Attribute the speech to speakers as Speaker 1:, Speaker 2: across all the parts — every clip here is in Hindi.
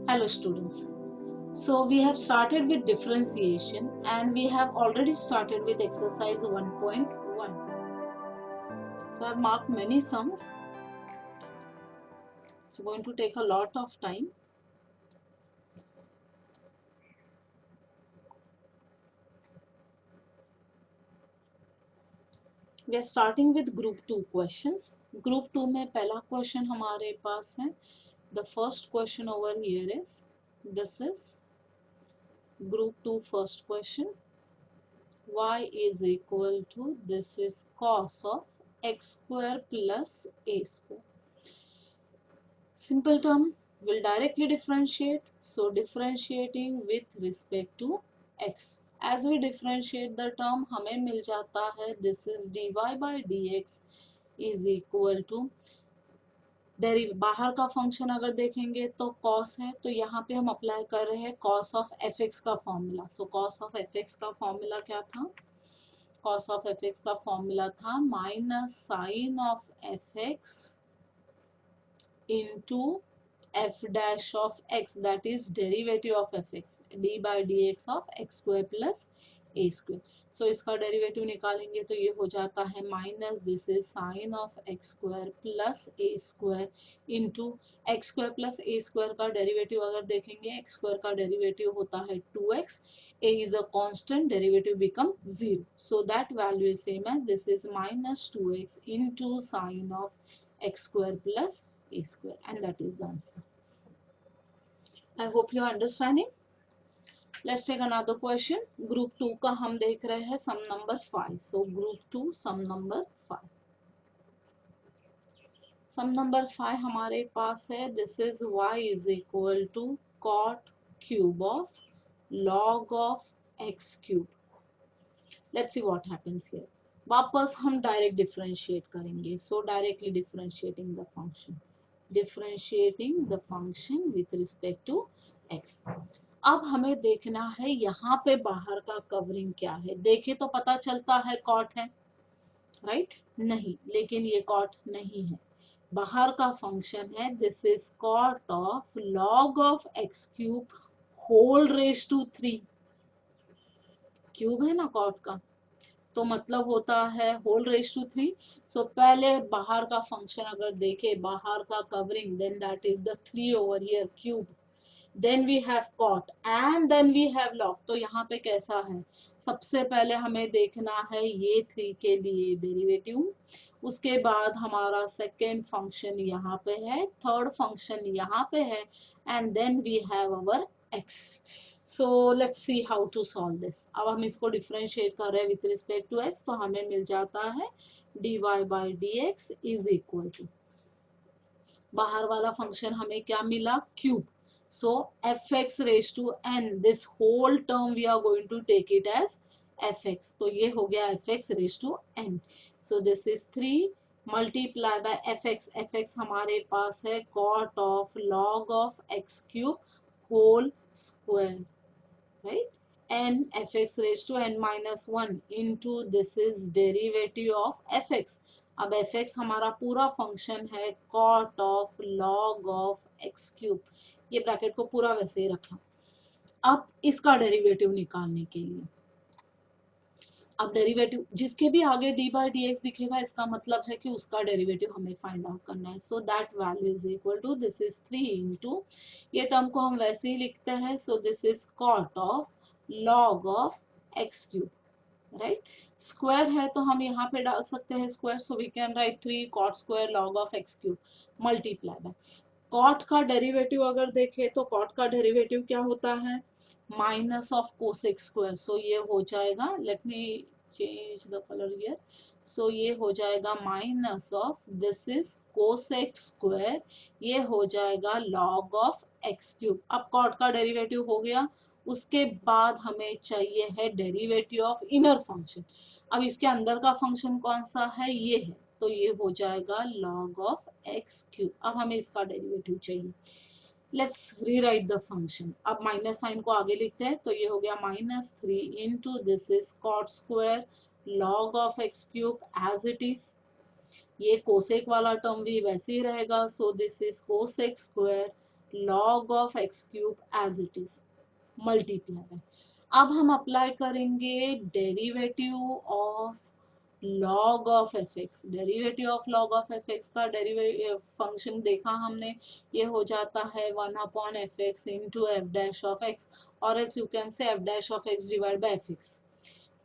Speaker 1: Hello students. So we have started with differentiation and we have already started with exercise 1.1. So I have marked many sums. It's going to take a lot of time. We are starting with group 2 questions. Group 2 में पहला question हमारे पास है. The first question over here is, this is group 2 first question. Y is equal to, this is cos of x square plus a square. Simple term will directly differentiate. So differentiating with respect to x. As we differentiate the term, हमें मिल जाता है this is dy by dx is equal to, बाहर का फंक्शन अगर देखेंगे तो cos है, तो यहाँ पे हम अप्लाई कर रहे हैं cos of fx का formula. So cos of fx का फॉर्मूला क्या था? cos of fx का फॉर्मूला था minus sine of fx into f dash of x, that is derivative of fx, d by dx of x square plus a square. So इसका डेरिवेटिव निकालेंगे तो ये हो जाता है minus this is sine of x square plus A square into x square plus A square का डेरिवेटिव अगर देखेंगे एक्स स्क्वायर का डेरिवेटिव होता है 2x, a is a constant, derivative become 0, so that value is same as this is minus 2x into sine of x square plus a square, and that is the answer. I hope you are understanding. Let's take another question. Group 2 का हम देख रहे हैं sum number 5. So group 2 sum number 5. Sum number 5 हमारे पास है this is y is equal to cot cube of log of x cube. Let's see what happens here. वापस हम डायरेक्ट डिफरेंशिएट करेंगे. So directly differentiating the function. Differentiating the function with respect to x. अब हमें देखना है यहाँ पे बाहर का कवरिंग क्या है. देखे तो पता चलता है कॉट है, राइट? नहीं, लेकिन ये कॉट नहीं है. बाहर का फंक्शन है this is cot of log of X cube whole raise to 3. Cube है ना कॉट का, तो मतलब होता है होल रेज टू 3. सो पहले बाहर का फंक्शन अगर देखे, बाहर का covering, then that is the 3 over here cube, then we have cot and then we have log. तो यहाँ पे कैसा है, सबसे पहले हमें देखना है ये 3 के लिए डेरिवेटिव, उसके बाद हमारा सेकेंड फंक्शन यहाँ पे है, थर्ड फंक्शन यहाँ पे है, and then we have our X. So let's see how to solve this. अब हम इसको डिफरेंशिएट कर रहे हैं विथ रिस्पेक्ट टू एक्स, तो हमें मिल जाता है dy by D x is equal to, बाहर वाला फंक्शन हमें क्या मिला, cube. So fx raised to n, this whole term we are going to take it as fx. तो ये हो गया fx raised to n. So this is 3 multiply by fx. fx हमारे पास है cot of log of x cube whole square, right? n fx raised to n minus 1 into this is derivative of fx. अब fx हमारा पूरा फंक्शन है cot of log of x cube. ये ब्रैकेट को पूरा वैसे ही रखा. अब इसका डेरिवेटिव निकालने के लिए, अब डेरिवेटिव जिसके भी आगे d बाई डी एक्स दिखेगा, इसका मतलब है कि उसका डेरिवेटिव हमें फाइंड आउट करना है. So that value is equal to this is 3 into, ये टर्म को हम वैसे ही लिखते हैं, so this is cot of log of X cube, right? Square है तो हम यहाँ पे डाल सकते हैं square, so we can write 3 cot square log of X cube multiply by cot का डेरिवेटिव अगर देखें तो कॉट का डेरिवेटिव क्या होता है, minus of cosec square. So ये हो जाएगा, let me change the colour here. So ये हो जाएगा minus of this is cosec square, ये हो जाएगा लॉग ऑफ एक्स क्यूब. अब कॉट का डेरिवेटिव हो गया, उसके बाद हमें चाहिए है डेरिवेटिव ऑफ इनर फंक्शन. अब इसके अंदर का फंक्शन कौन सा है, ये है, तो ये हो जाएगा log ऑफ एक्स क्यूब. अब हमें इसका डेरिवेटिव चाहिए. Let's rewrite the function. अब माइनस साइन को आगे लिखते हैं, तो ये हो गया minus 3 into this is cot square log of X cube as it is. ये कोसेक वाला टर्म भी वैसे ही रहेगा, so this is cosec square log of x cube as it is multiply by. अब हम अप्लाई करेंगे derivative of log of F X. Derivative of log of F X का डेरिवेटिव फंक्शन देखा हमने, ये हो जाता है 1 F X into F dash of X, or else you can say F dash of X divide by F X.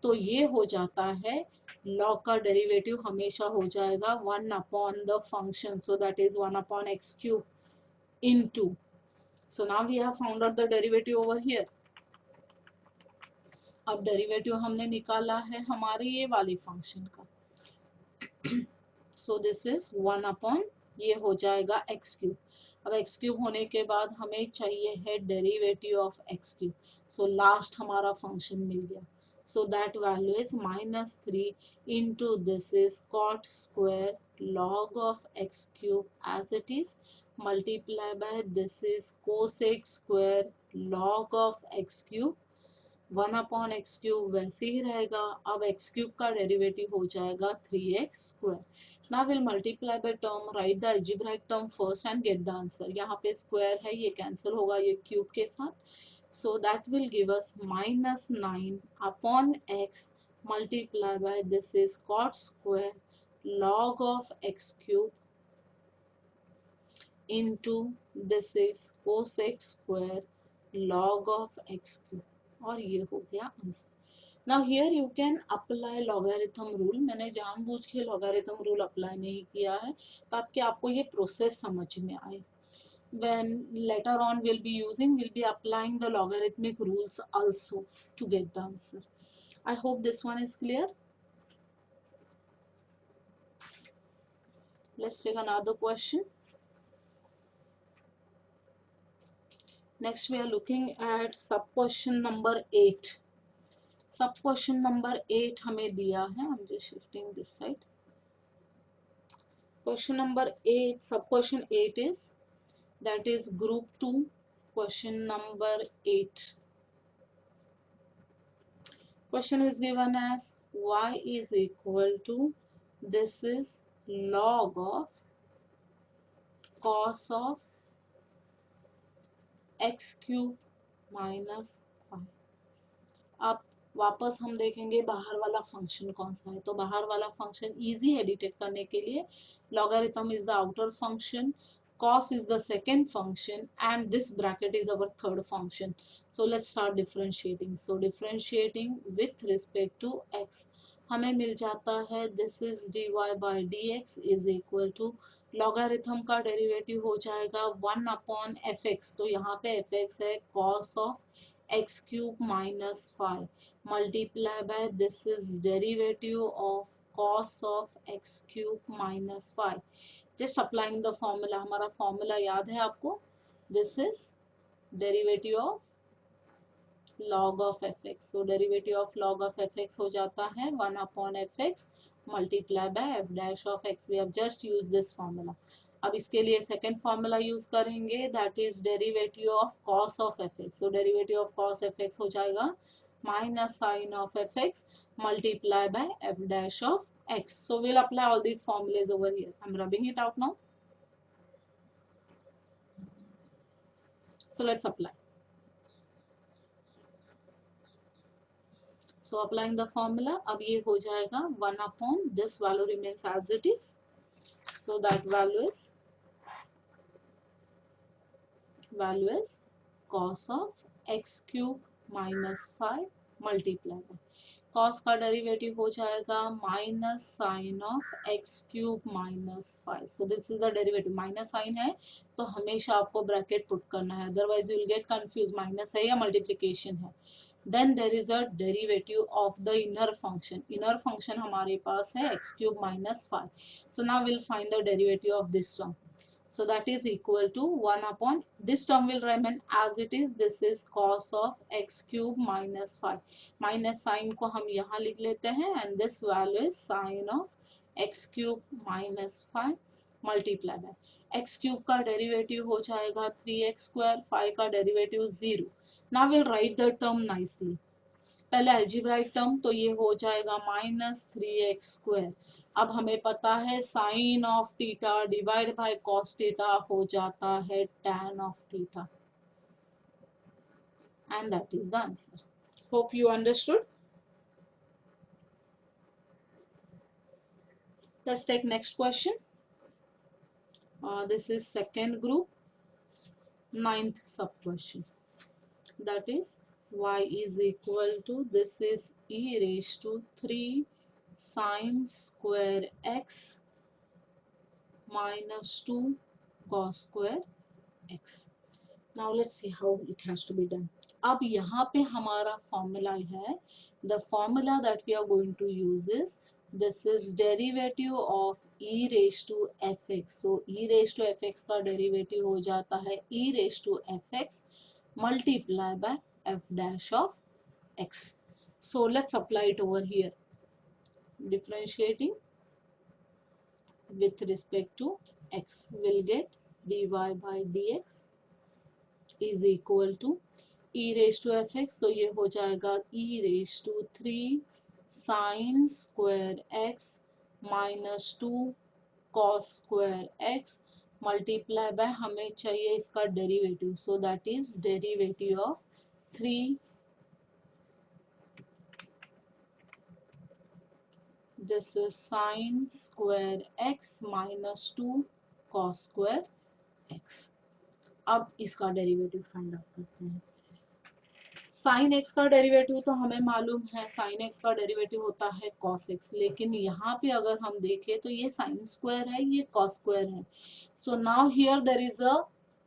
Speaker 1: तो ये हो जाता है log का डेरिवेटिव हमेशा हो जाएगा 1 the function, so that is 1 x cube into. So now we have found out the derivative over here. अब डेरिवेटिव हमने निकाला है हमारे ये वाले फंक्शन का. सो दिस इज 1 ये हो जाएगा एक्स क्यूब. अब एक्स क्यूब होने के बाद हमें चाहिए है derivative of X cube. So last हमारा फंक्शन मिल गया. So that value is -3 into this is cot square log of x cube as it is multiply by this is cosec square log of x cube. 1/x³ वैसे ही रहेगा. अब x³ का डेरिवेटिव हो जाएगा 3x². Now will multiply by term, right the algebraic term first and get the answer. यहाँ पे स्क्वायर है, ये कैंसिल होगा ये क्यूब के साथ. So that will give us -9/x multiply by this is cot square log of x³ into this is cosec square log of x³. और ये हो गया answer. Now here you can apply logarithm rule. मैंने जानबूझ के लॉगरिथम रूल अप्लाई नहीं किया है ताकि आपको ये प्रोसेस समझ में आए. when later on we'll be applying the logarithmic rules also to get the answer. I hope this one is clear. Let's take another question. Next we are looking at sub question number 8. सब क्वेश्चन नंबर 8 हमें दिया है. I'm just shifting this side. Question number 8, sub question 8 is, that is group 2, question number 8. Question is given as y is equal to, this is log of cos of x cube minus 5. अब वापस हम देखेंगे बाहर वाला फंक्शन कौन सा है. तो बाहर वाला फंक्शन इजी है डिटेक्ट करने के लिए. Logarithm is the outer function, cos is the second function, and this bracket is our third function. So let's start differentiating. So differentiating with respect to x, हमें मिल जाता है this is dy by dx is equal to, logarithm का डेरिवेटिव हो जाएगा 1/fx. तो यहाँ पे fx है cos of x cube minus 5 multiply by this is derivative of cos of x cube minus 5. just applying the formula. हमारा formula याद है आपको. this is derivative of log of fx. so derivative of log of fx हो जाता है 1/fx multiply by f dash of x. we have just used this formula. अब इसके लिए सेकेंड फॉर्मूला यूज करेंगे, that is derivative of cos of F X. So derivative of cos F X हो जाएगा minus sine of F X multiply by F dash of X. So will apply all these formulas over here. I am rubbing it out now. So let's apply. So applying the formula. अब ये हो जाएगा 1 this value remains as it is. So that value is cos of x cube minus 5 multiply by cos का डेरिवेटिव हो जाएगा minus sine of x cube minus 5. So this is the derivative. Minus sine है तो हमेशा आपको ब्रैकेट पुट करना है, otherwise you will get confuse minus है या मल्टीप्लिकेशन है. Then there is a derivative of the inner function. Inner function हमारे पास है x cube minus 5. So now will find the derivative of this term. So that is equal to 1 this term will remain as it is. this is cos of x cube minus 5. Minus sine को हम यहाँ लिख लेते हैं and this value is sin of x cube minus 5 multiply by x cube का डेरिवेटिव हो जाएगा 3x². 5 का derivative 0. now we'll write the term nicely. पहले अलजेब्राइक टर्म तो ये हो जाएगा -3x². अब हमें पता है sine of theta divide by cos theta हो जाता है tan of theta, and that is the answer. Hope you understood. Let's take next question. This is second group, ninth sub question. That is y is equal to, this is e raised to 3 sine square x minus 2 cos square x. Now let's see how it has to be done. अब यहाँ पे हमारा फॉर्मूला है, the formula that we are going to use is, this is derivative of e raised to fx. So e raised to fx का derivative हो जाता है e raised to fx multiply by f dash of x. So let's apply it over here. Differentiating with respect to x, will get dy by dx is equal to e raised to fx. So ये हो जाएगा e raised to 3 sin square x minus 2 cos square x multiply by, हमें चाहिए इसका derivative, so that is derivative of 3, this is sin square x minus 2 cos square x. अब इसका डेरिवेटिव फाइंड आउट करते हैं. साइन एक्स का डेरिवेटिव तो हमें मालूम है, साइन एक्स का डेरिवेटिव होता है कॉस एक्स, लेकिन यहाँ पे अगर हम देखें तो ये साइन स्क्वायर है, ये कॉस स्क्वायर है. So now here there is a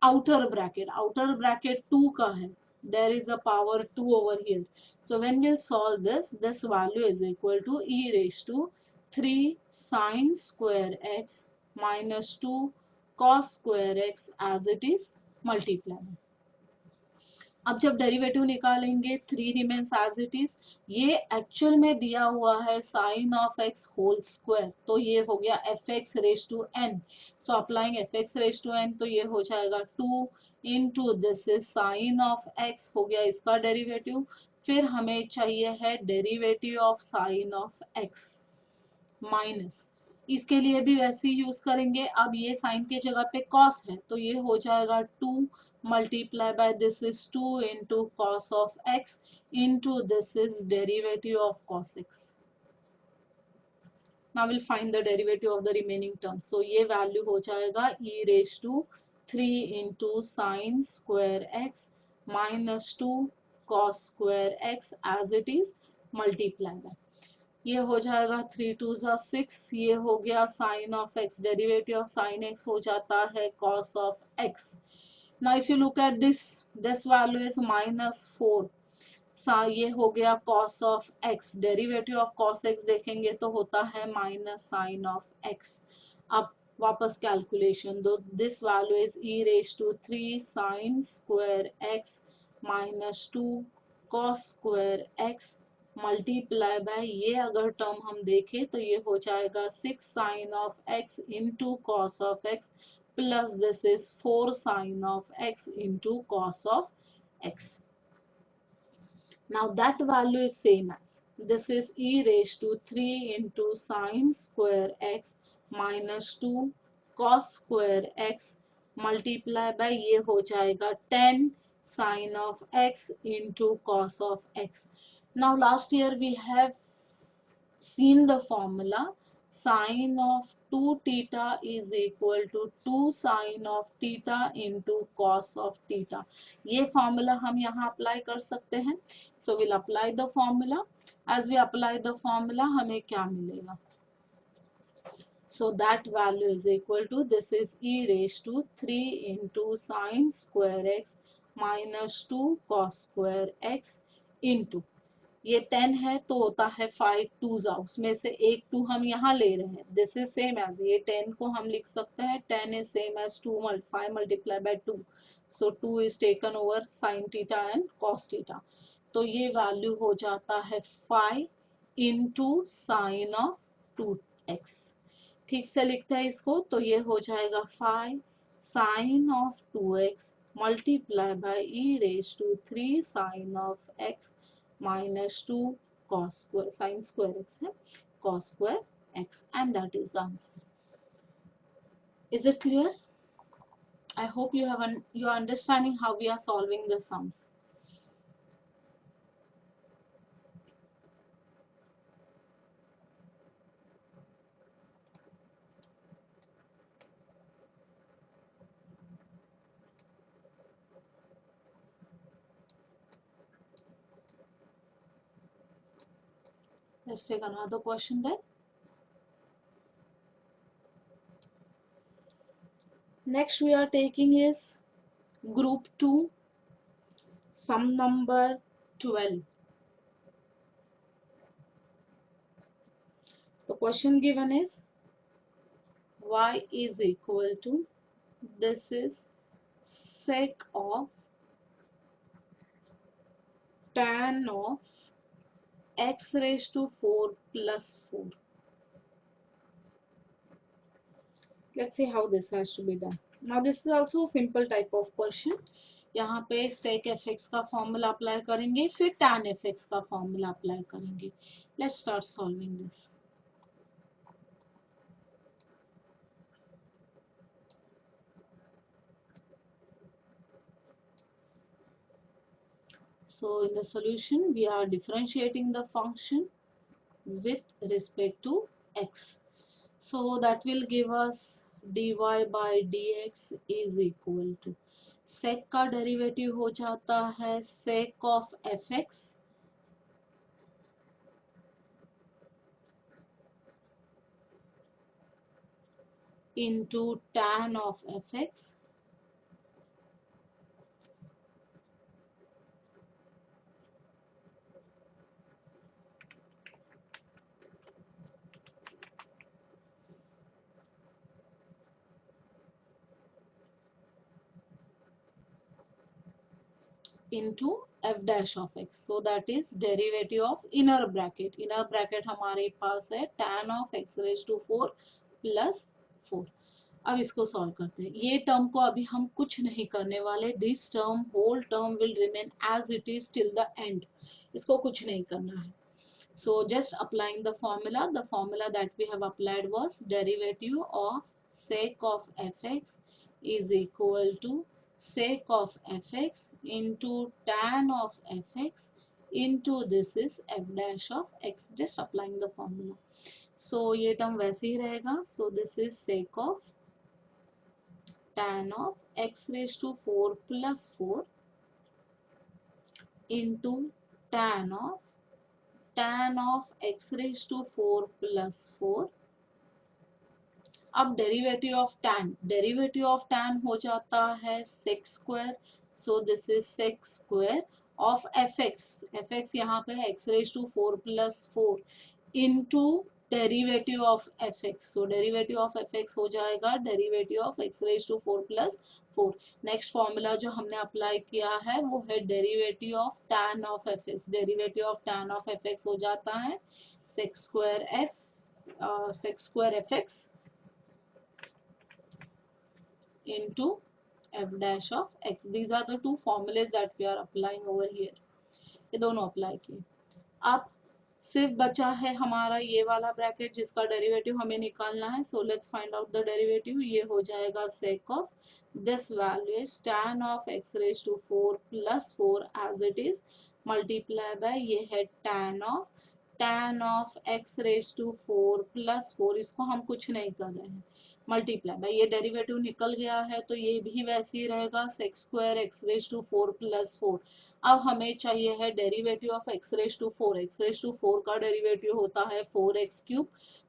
Speaker 1: outer bracket 2 का है, there is a power 2 over here. So when we'll solve this, this value is equal to e raised to 3 sin square x minus 2 cos square x as it is multiplied. अब जब डेरिवेटिव निकालेंगे 3 रिमेन्स एज इट इज. ये एक्चुअल में दिया हुआ है sine of x whole square, तो ये हो गया F x raise to N. So applying F x raise to N, तो ये हो जाएगा 2 into this is sine of X, हो गया इसका डेरिवेटिव. फिर हमें चाहिए है derivative of sine of X minus, इसके लिए भी वैसे ही यूज करेंगे. अब ये साइन के जगह पे कॉस है, तो ये हो जाएगा 2 multiply by this is 2 into cos of x into this is derivative of cos x. Now we'll find the derivative of the remaining terms. So ये value हो जाएगा e raised to 3 into sin square x minus 2 cos square x as it is multiplied by, ये हो जाएगा 3 2 6, ये हो गया sine of X, derivative of sine X हो जाता है cos of X. Now if you look at this value is -4, सा ये हो गया cos of x, derivative of cos x देखेंगे तो होता है माइनस साइन ऑफ x. अब वापस कैलकुलेशन दो, this value is e raise to 3 sine square x minus 2 cos square x multiply by, ये अगर टर्म हम देखें तो ये हो जाएगा 6 sine of x into cos of x plus this is 4 sine of x into cos of x. Now that value is same as, this is e raised to 3 into sine square x minus 2 cos square x multiply by, ये हो जाएगा 10 sine of x into cos of x. Now last year we have seen the formula, sine of 2 theta is equal to 2 sine of theta into cos of theta. ये फॉर्मूला हम यहाँ अप्लाई कर सकते हैं. So will apply the formula. As we apply the formula हमें क्या मिलेगा, so that value is equal to, this is e raised to 3 into sine square x minus 2 cos square x into, ये 10 है तो होता है 5 2 जा, उसमें से एक 2 हम यहाँ ले रहे हैं. दिस इज सेम एज, ये 10 को हम लिख सकते हैं 10 is same as 2 5 multiply by 2, so 2 is taken over sine theta and cos theta, तो ये वैल्यू हो जाता है 5 इंटू साइन ऑफ 2x. ठीक से लिखते हैं इसको, तो ये हो जाएगा 5 sine of 2x multiply by E raise to 3 sine of x minus 2 cos square, sine square X है, cos square x, and that is the answer. Is it clear? I hope you have you are understanding how we are solving the sums. Let's take another question then. Next we are taking is group 2, sum number 12. The question given is y is equal to, this is sec of tan of x raised to 4 plus 4. Let's see how this has to be done. Now this is also a simple type of question. यहाँ पे sec fx का फॉर्मूला अप्लाई करेंगे, फिर tan fx का फॉर्मूला अप्लाई करेंगे. Let's start solving this. So in the solution we are differentiating the function with respect to x. So that will give us dy by dx is equal to, sec का डेरिवेटिव हो जाता है sec of fx into tan of fx into f dash of x. So that is derivative of inner bracket. Inner bracket हमारे पास है tan of x raised to 4 plus 4. अब इसको सॉल्व करते हैं. ये टर्म को अभी हम कुछ नहीं करने वाले. This term whole term will remain as it is till the end. इसको कुछ नहीं करना है. So just applying the formula that we have applied was derivative of sec of fx is equal to sec of fx into tan of fx into this is f dash of x. Just applying the formula. So ये टर्म वैसे ही रहेगा. So this is sec of tan of x raised to 4 plus 4 into tan of x raised to 4 plus 4. अब डेरिवेटिव ऑफ tan हो जाता है sec square. So this is sec square of fx यहाँ पे है x raised to 4 plus 4 into derivative of fx. So derivative of fx हो जाएगा derivative of x raised to 4 plus 4. Next formula जो हमने अप्लाई किया है वो है derivative of tan of fx. Derivative of tan of fx हो जाता है sec square fx into f dash of x. These are the two formulas that we are applying over here. ये दोनों अप्लाई किए. अब सिर्फ बचा है हमारा ये वाला ब्रैकेट जिसका डेरिवेटिव हमें निकालना है. So let's find out the derivative. ये हो जाएगा sec of this value is tan of x raise to 4 plus 4 as it is multiply by ये है tan of x raise to 4 plus 4. इसको हम कुछ नहीं कर रहे हैं. मल्टीप्लाई बाय ये डेरिवेटिव निकल गया है तो ये भी वैसे ही रहेगा sec square x raise to 4 plus 4. अब हमें चाहिए है derivative of x raise to 4. x raise to 4 का डेरिवेटिव होता है 4x क्यूब.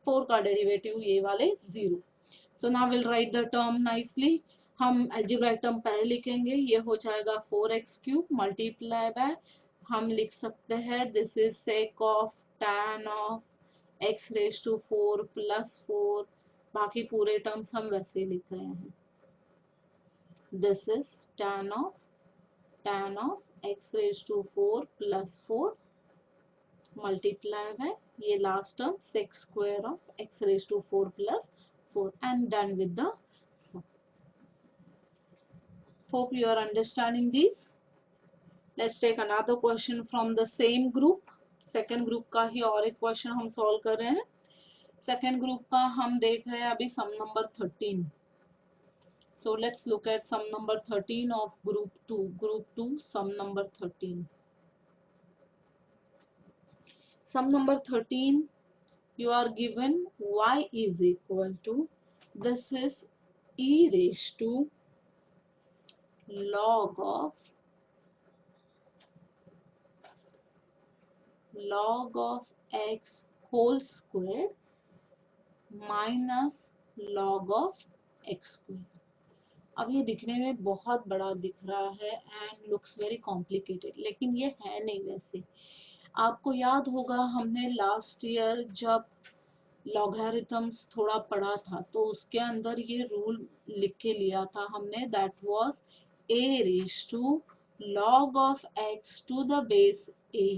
Speaker 1: 4 का डेरिवेटिव ये वाले 0. सो now will right the term nicely. हम अलजेब्राइक टर्म पहले लिखेंगे. ये हो जाएगा 4x क्यूब मल्टीप्लाई बाय हम लिख सकते हैं this is sec of tan of x raise to 4 plus 4. बाकी पूरे टर्म्स हम वैसे लिख रहे हैं. This is tan of x raised to 4 plus 4 multiply by ये last term sec square of x raised to 4 plus 4 and done with the sum. Hope you are understanding these. Let's take another question from the same group. Second group का ही और एक question हम solve कर रहे हैं. सेकेंड ग्रुप का हम देख रहे हैं अभी सम number 13. So let's look at sum number 13 of group 2. Group 2, sum number 13. Sum number 13, you are given y is equal to, this is e raised to log of x whole square minus log of x square. अब ये दिखने में बहुत बड़ा दिख रहा है एंड लुक्स वेरी कॉम्प्लिकेटेड, लेकिन ये है नहीं वैसे. आपको याद होगा हमने लास्ट ईयर जब लॉगरिथम्स थोड़ा पढ़ा था तो उसके अंदर ये रूल लिख के लिया था हमने, that was a raise to log of x to the base a.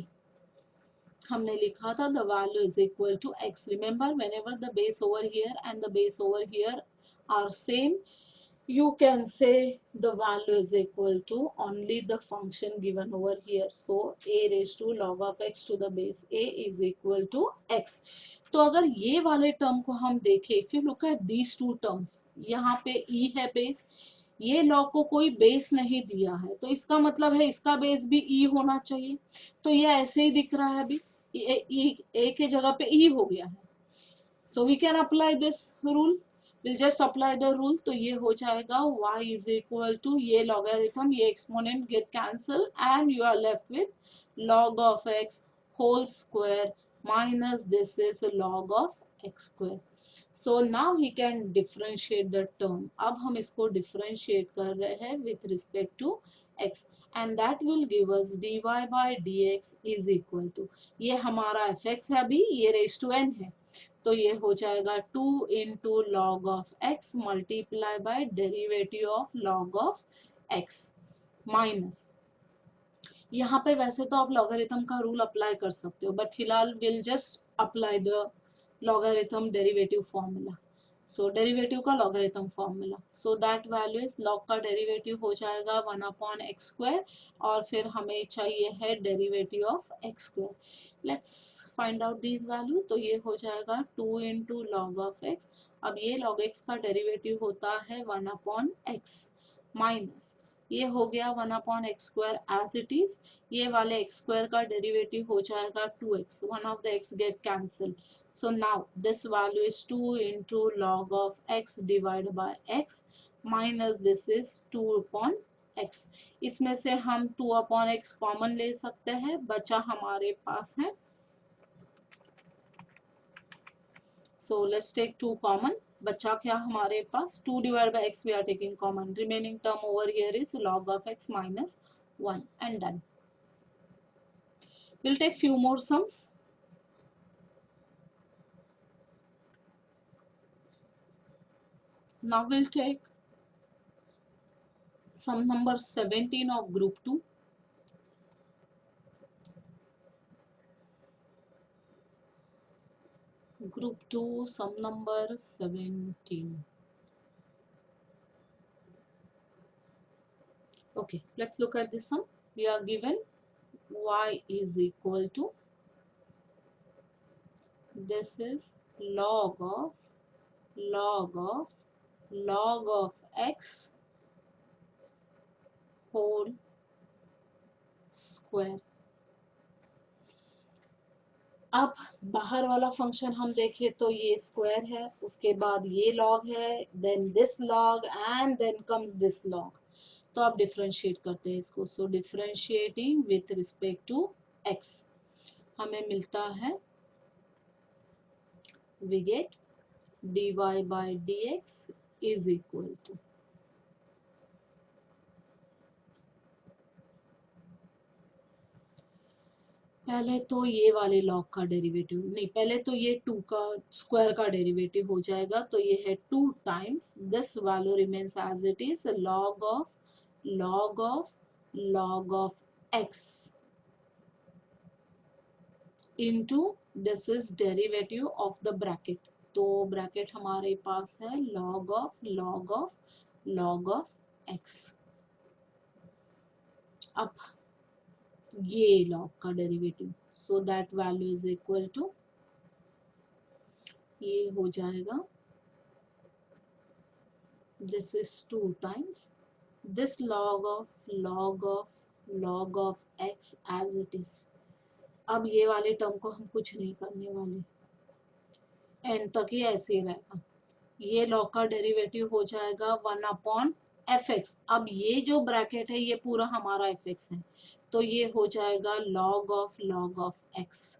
Speaker 1: हमने लिखा था the value is equal to x. Remember, whenever the base over here and the base over here are same, you can say the value is equal to only the function given over here. So a raised to log of x to the base a is equal to x. तो अगर ये वाले टर्म को हम देखें, if you look at these two terms, यहाँ पे e है बेस, ये log को कोई बेस नहीं दिया है, तो इसका मतलब है इसका बेस भी e होना चाहिए. तो ये ऐसे ही दिख रहा है अभी, ए के जगह पे e हो गया है. So we can apply this rule. We'll just apply the rule. तो ये हो जाएगा y is equal to, ये logarithm, ये exponent get cancel and you are left with log of x whole square minus this is log of x square. So now we can differentiate the term. अब हम इसको differentiate कर रहे हैं with respect to x and that will give us dy by dx is equal to, ये हमारा fx है अभी, ये raised to n है, तो ये हो जाएगा 2 into log of x multiply by derivative of log of X minus, यहाँ पे वैसे तो आप लॉगरिथम का रूल अप्लाई कर सकते हो, बट फिलहाल will just apply the logarithm derivative formula. So derivative का logarithm formula, so that value is log का डेरिवेटिव हो जाएगा 1/x², और फिर हमें चाहिए है derivative of x². Let's find out this value. तो ये हो जाएगा 2 इंटू लॉग ऑफ एक्स. अब ये लॉग एक्स का डेरिवेटिव होता है 1/x माइनस, ये हो गया 1/x² एज इट इज. ये वाले x² का डेरिवेटिव हो जाएगा 2x, one of the x get cancel. So now this value is 2 into log of x divided by x minus this is 2 upon x. इसमें से हम 2 upon x कॉमन ले सकते हैं, बचा हमारे पास है, so let's take 2 common. बचा क्या हमारे पास, 2 divided by x we are taking common, remaining term over here is log of x minus 1 and done. We'll take few more sums. Now we'll take sum number 17 of group 2. Group 2, sum number 17. Okay, let's look at this sum. We are given y is equal to, this is log of log of log of x whole square. अब बाहर वाला फंक्शन हम देखें तो ये स्क्वायर है, उसके बाद ये लॉग है, then this log and then comes this log. तो आप डिफरेंशिएट करते हैं इसको. So differentiating with respect to x हमें मिलता है, we get dy by dx is equal to, पहले तो ये वाले लॉग का डेरिवेटिव नहीं, पहले तो ये 2 का स्क्वायर का डेरिवेटिव हो जाएगा, तो ये है 2 times this value remains as it is log of log of log of x into this is derivative of the bracket. तो ब्रैकेट हमारे पास है log of log of log of x. अब ये log का derivative, so that value is equal to ये हो जाएगा this is 2 times this log of x as it is. अब ये वाले टर्म को हम कुछ नहीं करने वाले, एंड तक ही ऐसे ही रहेगा। ये लॉग का डेरिवेटिव हो जाएगा 1 अपॉन एफ एक्स। अब ये जो ब्रैकेट है ये पूरा हमारा एफ एक्स है, तो ये हो जाएगा log ऑफ एक्स।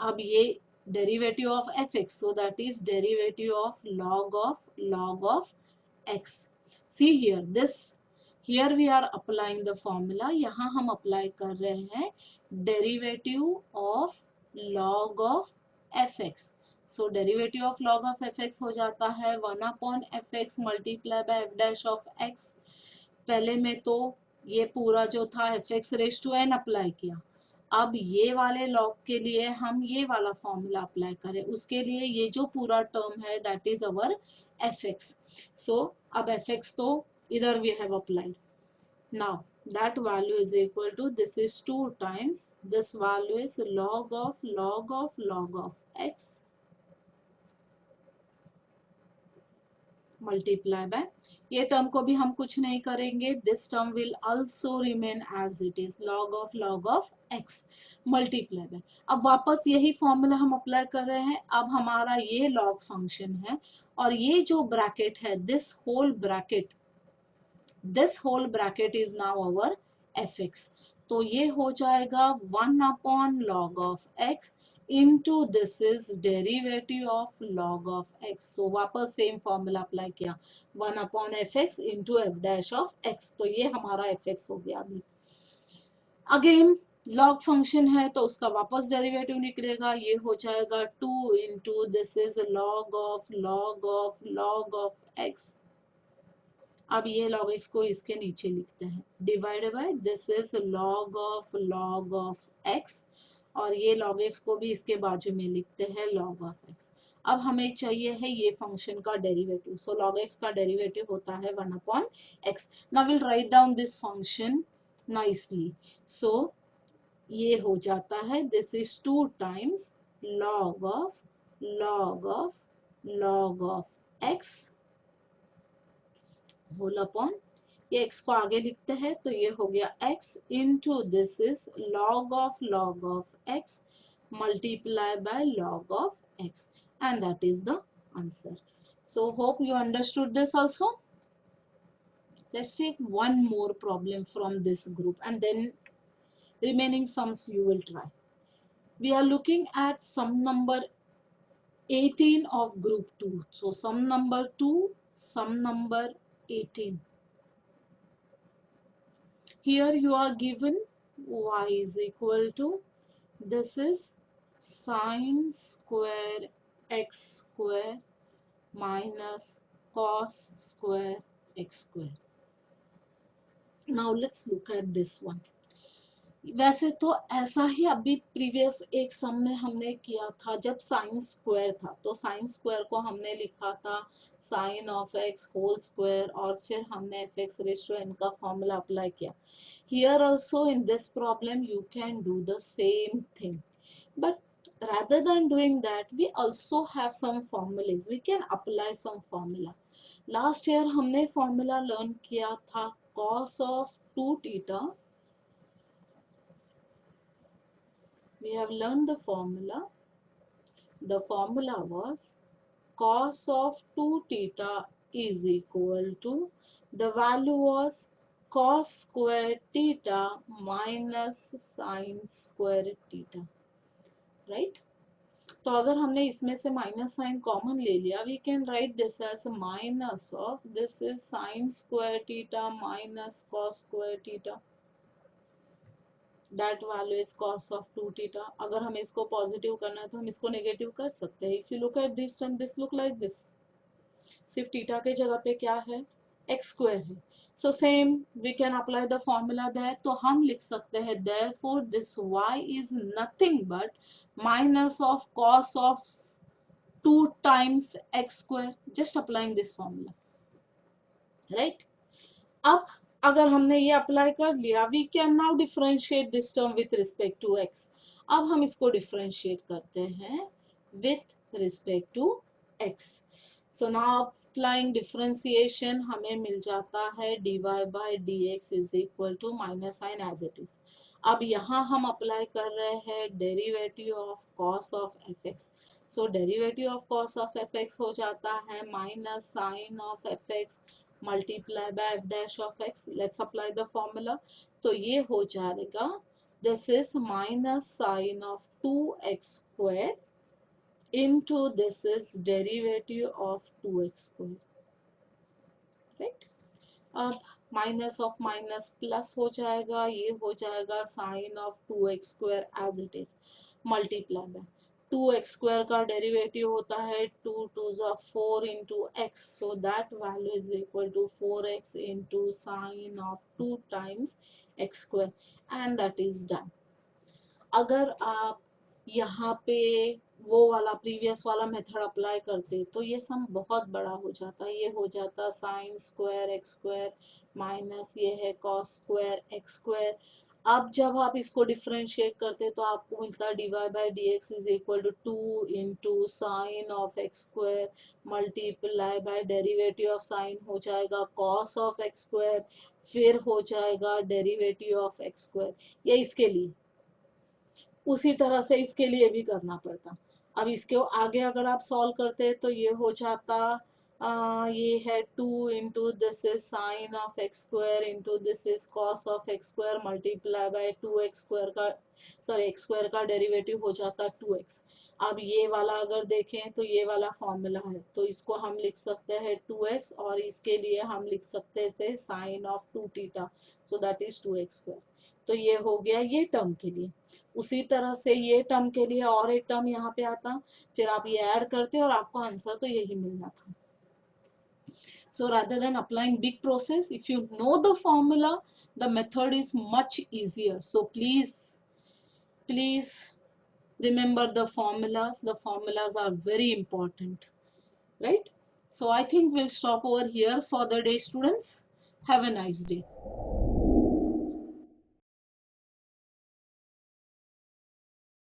Speaker 1: अब ये derivative of F X, so that is derivative of log of x. See here, here we are applying the formula. यहाँ हम अप्लाई कर रहे हैं derivative of log of fx. So derivative of log of fx हो जाता है 1 upon fx multiply by f dash of x। पहले में तो ये पूरा जो था fx raise to n apply किया। अब ये वाले लॉग के लिए हम ये वाला फॉर्मूला अप्लाई करें, उसके लिए ये जो पूरा टर्म है that is our fx. So अब fx तो इधर we have applied. Now that value is equal to, this is 2 times this value is log of x multiply by, ये टर्म को भी हम कुछ नहीं करेंगे, this term will also remain as it is log of x multiply by. अब वापस यही फॉर्मूला हम अप्लाई कर रहे हैं। अब हमारा ये लॉग फंक्शन है और ये जो ब्रैकेट है this whole bracket is now our fx। तो ये हो जाएगा 1 upon log of x into this is derivative of log of x. So वापस सेम फॉर्मूला अप्लाई किया 1 upon fx into f dash of x। तो ये हमारा fx हो गया। अभी अगेन लॉग फंक्शन है तो उसका वापस डेरिवेटिव निकलेगा, ये हो जाएगा 2 into this is log of x। अब ये log x को इसके नीचे लिखते हैं divide by this is log of x, और ये log x को भी इसके बाजू में लिखते हैं log ऑफ x। अब हमें चाहिए है ये फंक्शन का डेरिवेटिव, सो log x का डेरिवेटिव होता है 1 upon x। Now will write down this function nicely. So ये हो जाता है this is 2 times log of x whole upon, ये x को आगे लिखते हैं तो ये हो गया x into this is log of x multiply bye log of x, and that is the answer. So hope you understood this also. Let's take one more problem from this group and then remaining sums you will try. We are looking at sum number 18 of group 2. So sum number 2, sum number 18. Here you are given y is equal to, this is sine square x square minus cos square x square. Now let's look at this one. वैसे तो ऐसा ही अभी प्रीवियस एक सम में हमने किया था जब साइन स्क्वायर था, तो साइन स्क्वायर को हमने लिखा था sine of x whole square और फिर हमने f x raise to n का फॉर्मूला अप्लाई किया। Here also in this problem you can do the same thing, but rather than doing that we also have some formulas, we can apply some formula. Last year हमने formula learn किया था cos of 2 theta, we have learned the formula. The formula was cos of 2 theta is equal to, the value was cos square theta minus sin square theta, right? तो अगर हमने इसमें से माइनस साइन कॉमन ले लिया, we can write this as minus of this is sine square theta minus cos square theta, that value is cos of 2 theta. अगर हमें इसको पॉजिटिव करना है तो हम इसको नेगेटिव कर सकते हैं। If you look at this term this look like this, सिर्फ थीटा के जगह पे क्या है एक्स स्क्वायर है, so same we can apply the formula there. तो हम लिख सकते हैं therefore this y is nothing but minus of cos of 2 times x square, just applying this formula, right? अब अगर हमने ये अप्लाई कर लिया we can now differentiate this term with respect to x। अब हम इसको डिफरेंशिएट करते हैं with respect to x. So now applying differentiation हमें मिल जाता है dy by dx is equal to minus sign as it is. अब यहाँ हम अप्लाई कर रहे हैं derivative of cos of fx. So derivative of cos of fx हो जाता है minus sine of fx multiply by f dash of x. Let's apply the formula. तो ये हो जाएगा, this is minus sine of 2x square into this is derivative of 2x square, right? अब माइनस ऑफ माइनस प्लस हो जाएगा, ये हो जाएगा sine of 2x square as it is multiply bye 2x square का डेरिवेटिव होता है 2 टू ज़ा 4 into x. So that value is equal to 4x into sine of 2 times x square and that is done. अगर आप यहाँ पे वो वाला प्रीवियस वाला मेथड अप्लाई करते तो ये सम बहुत बड़ा हो जाता. ये हो जाता sign square x square minus ये है कॉस स्क्वायर एक्स स्क्वायर. अब जब आप इसको डिफ्रेंशिएट करते तो आपको मिलता है d y by D x is equal to 2 into sine of x square multiply by derivative of sine हो जाएगा कॉस ऑफ एक्स स्क्वायर, फिर हो जाएगा डेरिवेटिव ऑफ एक्स स्क्वायर. ये इसके लिए उसी तरह से इसके लिए भी करना पड़ता. अब इसके आगे अगर आप सॉल्व करते तो ये हो जाता ये है 2 into this is sine of x square into this is cos of x square multiply bye 2x square का सॉरी एक्स स्क्वायर का डेरिवेटिव हो जाता 2x. अब ये वाला अगर देखें तो ये वाला फॉर्मूला है तो इसको हम लिख सकते हैं 2x और इसके लिए हम लिख सकते थे sine of 2 theta. So that is 2x square. तो ये हो गया ये टर्म के लिए. उसी तरह से ये टर्म के लिए और एक टर्म यहाँ पे आता, फिर आप ये ऐड करते और आपको आंसर तो यही मिलना था. So rather than applying big process, if you know the formula, the method is much easier. So please remember the formulas. The formulas are very important, right? So I think we'll stop over here for the day, students. Have a nice day.